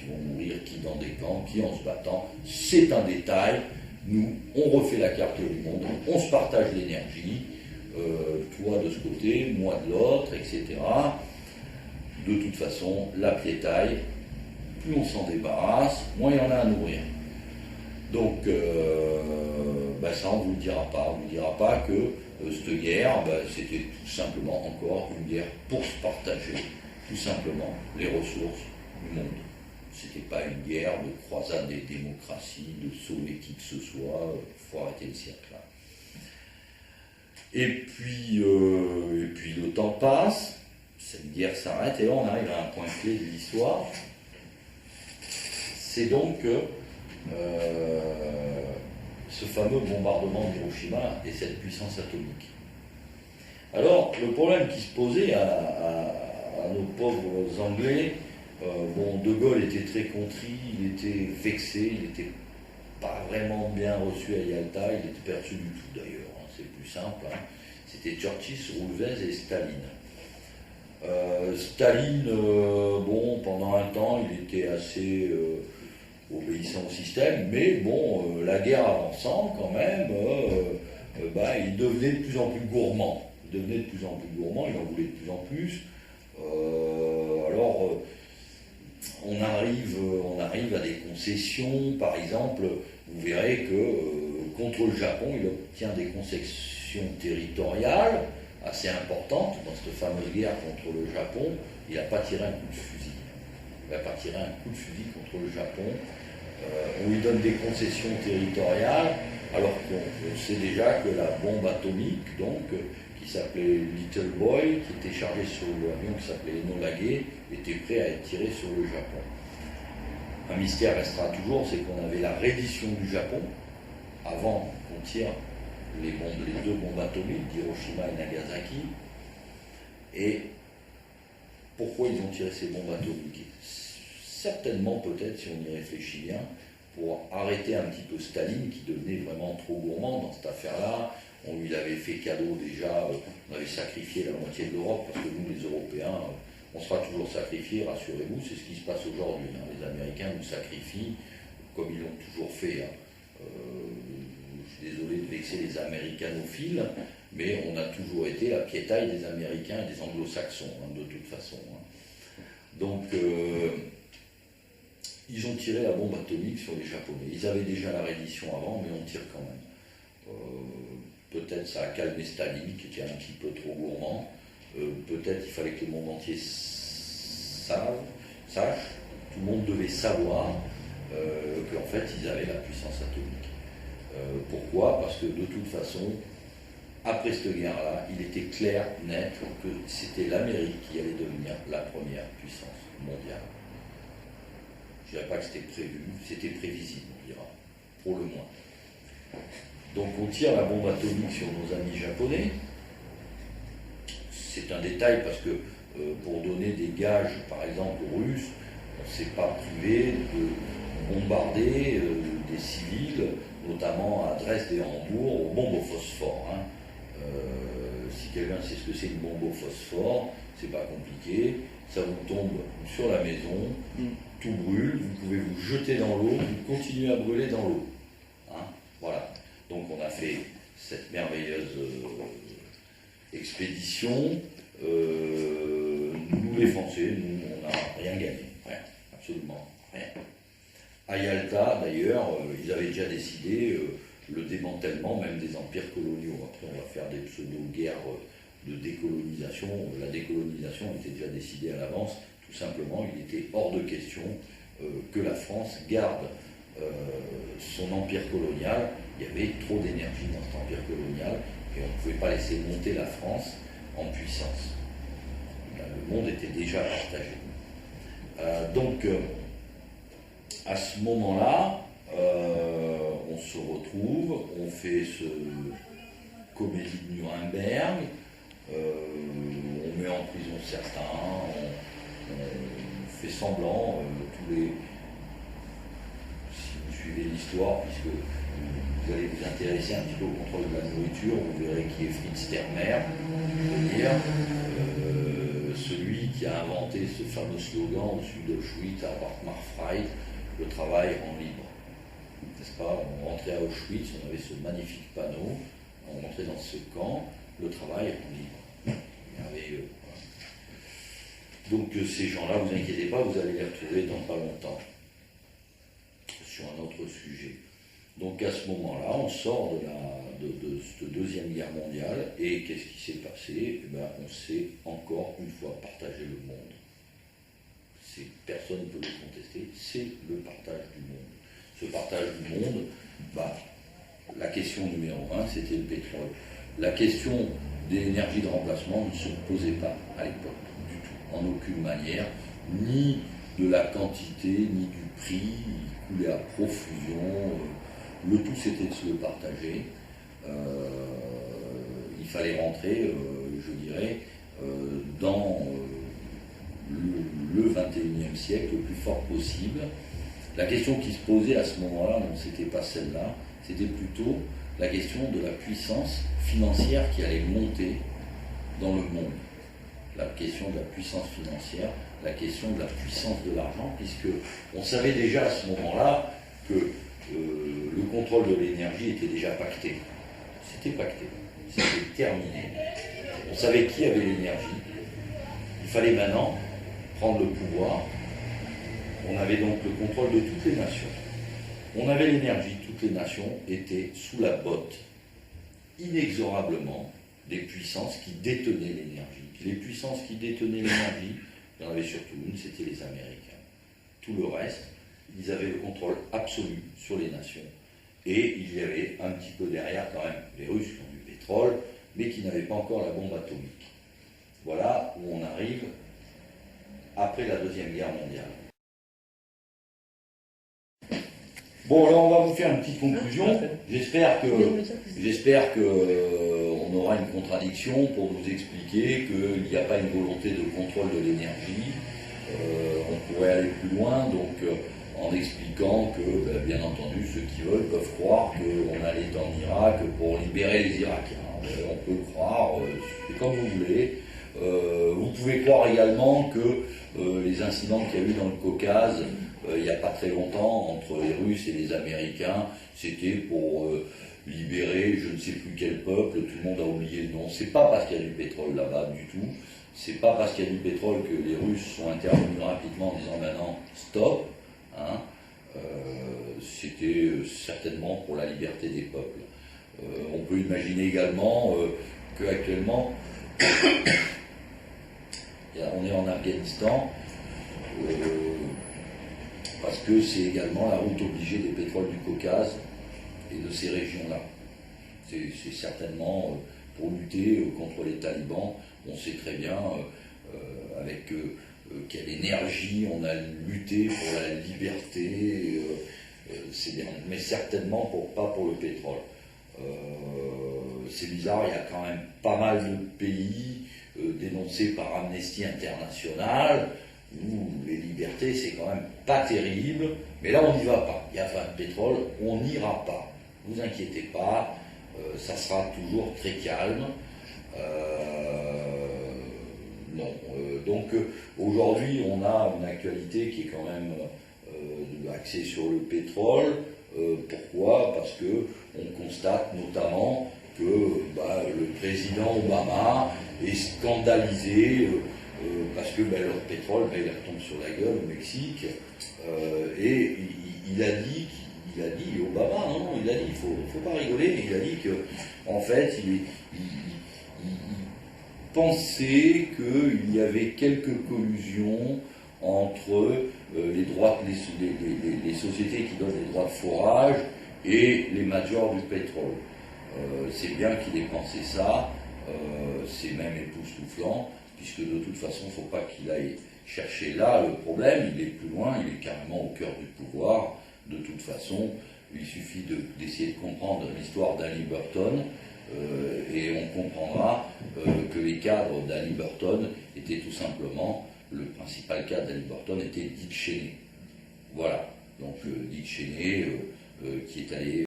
vont mourir, qui dans des camps, qui en se battant. C'est un détail. Nous, on refait la carte du monde, on se partage l'énergie, toi de ce côté, moi de l'autre, etc. De toute façon, la piétaille, plus on s'en débarrasse, moins il y en a à nourrir. Donc, ça, on ne vous le dira pas. On ne vous dira pas que cette guerre, c'était tout simplement encore une guerre pour se partager, tout simplement, les ressources du monde. Ce n'était pas une guerre de croisade des démocraties, de sauver qui que ce soit. Il faut arrêter le cirque là. Et puis le temps passe, cette guerre s'arrête, et là on arrive à un point clé de l'histoire. C'est donc ce fameux bombardement d'Hiroshima et cette puissance atomique. Alors, le problème qui se posait à nos pauvres Anglais, De Gaulle était très contrit, il était vexé, il n'était pas vraiment bien reçu à Yalta, il était perçu du tout d'ailleurs, hein, c'est plus simple. Hein. C'était Churchill, Roosevelt et Staline. Staline, pendant un temps, il était assez obéissant au système, mais la guerre avançant quand même, il devenait de plus en plus gourmand. Il en voulait de plus en plus. On arrive à des concessions, par exemple, vous verrez que contre le Japon, il obtient des concessions territoriales assez importantes. Dans cette fameuse guerre contre le Japon, il n'a pas tiré un coup de fusil. Contre le Japon. On lui donne des concessions territoriales, alors qu'on sait déjà que la bombe atomique, qui s'appelait Little Boy, qui était chargée sur l'avion qui s'appelait Enola Gay, était prêt à être tiré sur le Japon. Un mystère restera toujours, c'est qu'on avait la reddition du Japon, avant qu'on tire les deux bombes atomiques d'Hiroshima et Nagasaki. Et pourquoi ils ont tiré ces bombes atomiques? Certainement, peut-être, si on y réfléchit bien, pour arrêter un petit peu Staline, qui devenait vraiment trop gourmand dans cette affaire-là. On lui avait fait cadeau déjà, on avait sacrifié la moitié de l'Europe, parce que nous, les Européens, on sera toujours sacrifiés, rassurez-vous, c'est ce qui se passe aujourd'hui. Hein. Les Américains nous sacrifient, comme ils l'ont toujours fait. Hein. Je suis désolé de vexer les américanophiles, mais on a toujours été la piétaille des Américains et des Anglo-Saxons, hein, de toute façon. Hein. Donc, ils ont tiré la bombe atomique sur les Japonais. Ils avaient déjà la reddition avant, mais on tire quand même. Peut-être ça a calmé Staline, qui était un petit peu trop gourmand. Peut-être il fallait que le monde entier sache, tout le monde devait savoir qu'en fait ils avaient la puissance atomique. Pourquoi? Parce que de toute façon, après cette guerre-là, il était clair, net, que c'était l'Amérique qui allait devenir la première puissance mondiale. Je ne dirais pas que c'était prévu, c'était prévisible, on dira, pour le moins. Donc on tire la bombe atomique sur nos amis japonais. C'est un détail parce que pour donner des gages, par exemple aux Russes, on ne s'est pas privé de bombarder des civils, notamment à Dresde et Hambourg, aux bombes au phosphore. Hein. Si quelqu'un sait ce que c'est une bombe au phosphore, c'est pas compliqué. Ça vous tombe sur la maison, tout brûle, vous pouvez vous jeter dans l'eau, vous continuez à brûler dans l'eau. Hein, voilà. Donc on a fait cette merveilleuse expédition. Nous les Français, nous, on n'a rien gagné. Rien, absolument rien. À Yalta, d'ailleurs, ils avaient déjà décidé le démantèlement même des empires coloniaux. Après, on va faire des pseudo-guerres de décolonisation. La décolonisation était déjà décidée à l'avance. Tout simplement, il était hors de question que la France garde son empire colonial. Il y avait trop d'énergie dans cet empire colonial et on ne pouvait pas laisser monter la France en puissance. Le monde était déjà partagé. À ce moment-là, on se retrouve, on fait ce comédie de Nuremberg, on met en prison certains, on fait semblant, si vous suivez l'histoire, puisque vous allez vous intéresser un petit peu au contrôle de la nourriture, vous verrez qui est Fritz Termer, je veux dire, celui qui a inventé ce fameux slogan au-dessus d'Auschwitz, à Marfrei, le travail rend libre. N'est-ce pas? On rentrait à Auschwitz, on avait ce magnifique panneau, on rentrait dans ce camp, le travail rend libre. Merveilleux. Donc ces gens-là, vous inquiétez pas, vous allez les retrouver dans pas longtemps, sur un autre sujet. Donc à ce moment-là, on sort de cette Deuxième Guerre mondiale, et qu'est-ce qui s'est passé? On s'est encore une fois partagé le monde. Personne ne peut le contester, c'est le partage du monde. Ce partage du monde, la question numéro 1, c'était le pétrole. La question de l'énergie de remplacement ne se posait pas à l'époque, du tout, en aucune manière, ni de la quantité, ni du prix, il coulait à profusion. Le tout, c'était de se le partager. Il fallait rentrer, je dirais, dans le 21e siècle le plus fort possible. La question qui se posait à ce moment-là, ce n'était pas celle-là, c'était plutôt la question de la puissance financière qui allait monter dans le monde. La question de la puissance financière, la question de la puissance de l'argent, puisque on savait déjà à ce moment-là que le contrôle de l'énergie était déjà pacté. C'était pacté, c'était terminé. On savait qui avait l'énergie. Il fallait maintenant prendre le pouvoir. On avait donc le contrôle de toutes les nations. On avait l'énergie, toutes les nations étaient sous la botte, inexorablement, des puissances qui détenaient l'énergie. Les puissances qui détenaient l'énergie, il y en avait surtout une, c'était les Américains. Tout le reste, ils avaient le contrôle absolu sur les nations. Et il y avait un petit peu derrière quand même les Russes qui ont du pétrole, mais qui n'avaient pas encore la bombe atomique. Voilà où on arrive après la Deuxième Guerre mondiale. Bon, alors on va vous faire une petite conclusion. J'espère que on aura une contradiction pour vous expliquer qu'il n'y a pas une volonté de contrôle de l'énergie. On pourrait aller plus loin, donc en expliquant que, bien entendu, ceux qui veulent peuvent croire qu'on allait en Irak pour libérer les Irakiens. On peut croire, c'est comme vous voulez. Vous pouvez croire également que les incidents qu'il y a eu dans le Caucase, il n'y a pas très longtemps, entre les Russes et les Américains, c'était pour libérer je ne sais plus quel peuple, tout le monde a oublié le nom. C'est pas parce qu'il y a du pétrole là-bas du tout, c'est pas parce qu'il y a du pétrole que les Russes sont intervenus rapidement en disant maintenant stop, hein. C'était certainement pour la liberté des peuples. On peut imaginer également qu'actuellement, on est en Afghanistan, parce que c'est également la route obligée des pétroles du Caucase et de ces régions-là. C'est certainement pour lutter contre les talibans. On sait très bien avec quelle énergie on a lutté pour la liberté, c'est bien, mais certainement pas pour le pétrole. C'est bizarre, il y a quand même pas mal de pays dénoncés par Amnesty International, où les libertés, c'est quand même pas terrible, mais là on n'y va pas. Il y a pas de pétrole, on n'ira pas. Vous inquiétez pas, ça sera toujours très calme. Donc aujourd'hui, on a une actualité qui est quand même axée sur le pétrole. Pourquoi? Parce que on constate notamment que le président Obama est scandalisé parce que leur pétrole, il retombe sur la gueule au Mexique, et il a dit, Obama, non, il a dit, il faut pas rigoler, mais il a dit que, en fait, il pensait qu'il y avait quelques collusions entre les sociétés qui donnent les droits de forage et les majors du pétrole. C'est bien qu'il ait pensé ça, c'est même époustouflant, puisque de toute façon, il ne faut pas qu'il aille chercher là le problème, il est plus loin, il est carrément au cœur du pouvoir. De toute façon, il suffit d'essayer de comprendre l'histoire d'Haliburton, et on comprendra que les cadres d'Haliburton étaient tout simplement, le principal cadre d'Haliburton était Dick Cheney. Voilà, donc Dick Cheney qui est allé